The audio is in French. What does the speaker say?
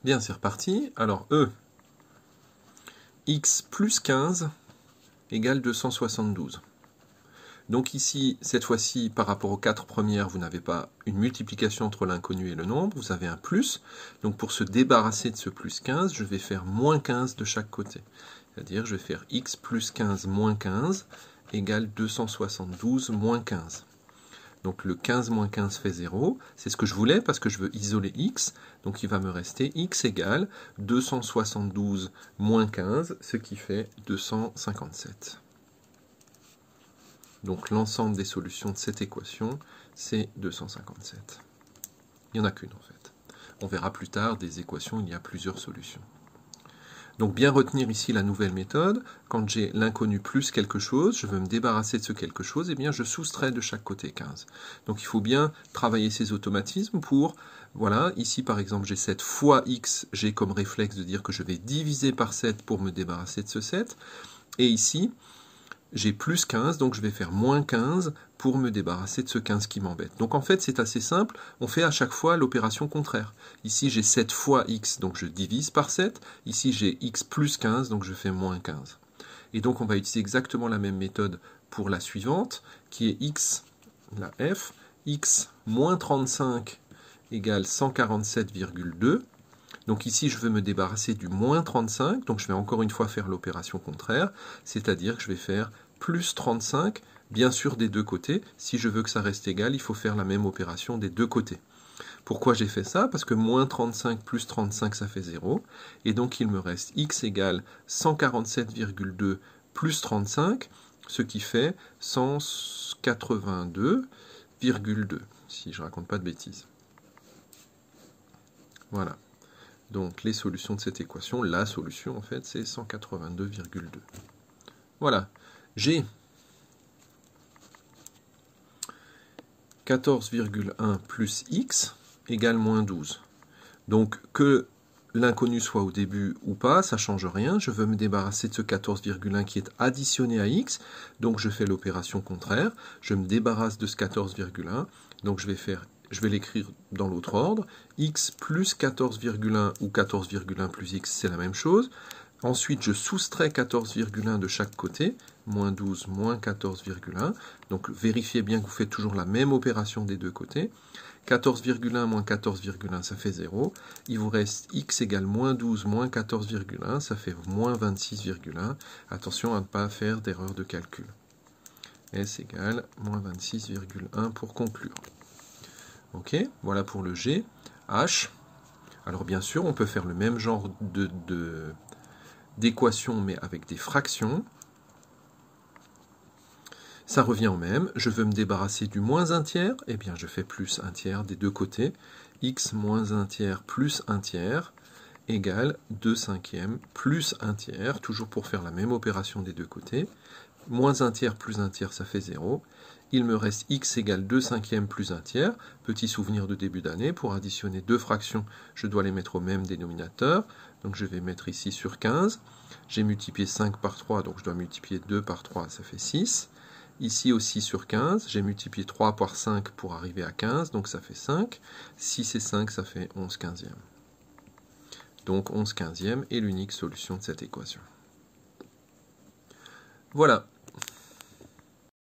Bien, c'est reparti. Alors, x plus 15 égale 272. Donc ici, cette fois-ci, par rapport aux 4 premières, vous n'avez pas une multiplication entre l'inconnu et le nombre, vous avez un plus. Donc pour se débarrasser de ce plus 15, je vais faire moins 15 de chaque côté. C'est-à-dire, je vais faire x plus 15 moins 15 égale 272 moins 15. Donc le 15 moins 15 fait 0. C'est ce que je voulais parce que je veux isoler x. Donc il va me rester x égale 272 moins 15, ce qui fait 257. Donc l'ensemble des solutions de cette équation, c'est 257. Il n'y en a qu'une en fait. On verra plus tard des équations, il y a plusieurs solutions. Donc bien retenir ici la nouvelle méthode. Quand j'ai l'inconnu plus quelque chose, je veux me débarrasser de ce quelque chose, et bien je soustrais de chaque côté 15. Donc il faut bien travailler ces automatismes pour, voilà, ici par exemple j'ai 7 fois x, j'ai comme réflexe de dire que je vais diviser par 7 pour me débarrasser de ce 7. Et ici, j'ai plus 15, donc je vais faire moins 15 pour me débarrasser de ce 15 qui m'embête. Donc en fait, c'est assez simple, on fait à chaque fois l'opération contraire. Ici, j'ai 7 fois x, donc je divise par 7. Ici, j'ai x plus 15, donc je fais moins 15. Et donc on va utiliser exactement la même méthode pour la suivante, qui est x, la f, x moins 35 égale 147,2. Donc ici, je veux me débarrasser du moins 35, donc je vais encore une fois faire l'opération contraire, c'est-à-dire que je vais faire plus 35, bien sûr des deux côtés. Si je veux que ça reste égal, il faut faire la même opération des deux côtés. Pourquoi j'ai fait ça? Parce que moins 35 plus 35, ça fait 0. Et donc il me reste x égale 147,2 plus 35, ce qui fait 182,2, si je ne raconte pas de bêtises. Voilà. Donc les solutions de cette équation, la solution en fait, c'est 182,2. Voilà. J'ai 14,1 plus x égale moins 12. Donc que l'inconnu soit au début ou pas, ça ne change rien. Je veux me débarrasser de ce 14,1 qui est additionné à x. Donc je fais l'opération contraire. Je me débarrasse de ce 14,1. Donc je vais l'écrire dans l'autre ordre. X plus 14,1 ou 14,1 plus x, c'est la même chose. Ensuite, je soustrais 14,1 de chaque côté. Moins 12, moins 14,1. Donc vérifiez bien que vous faites toujours la même opération des deux côtés. 14,1 moins 14,1, ça fait 0. Il vous reste x égale moins 12 moins 14,1, ça fait moins 26,1. Attention à ne pas faire d'erreur de calcul. S égale moins 26,1 pour conclure. Ok, voilà pour le G. H. Alors bien sûr, on peut faire le même genre d'équation, mais avec des fractions. Ça revient au même. Je veux me débarrasser du moins 1 tiers. Eh bien, je fais plus 1 tiers des deux côtés. X moins 1 tiers plus 1 tiers égale 2 cinquièmes plus 1 tiers, toujours pour faire la même opération des deux côtés. Moins 1 tiers plus 1 tiers, ça fait 0. Il me reste x égale 2 cinquièmes plus 1 tiers. Petit souvenir de début d'année, pour additionner deux fractions, je dois les mettre au même dénominateur. Donc je vais mettre ici sur 15. J'ai multiplié 5 par 3, donc je dois multiplier 2 par 3, ça fait 6. Ici aussi sur 15, j'ai multiplié 3 par 5 pour arriver à 15, donc ça fait 5. 6 et 5, ça fait 11 quinzièmes. Donc 11 quinzièmes est l'unique solution de cette équation. Voilà.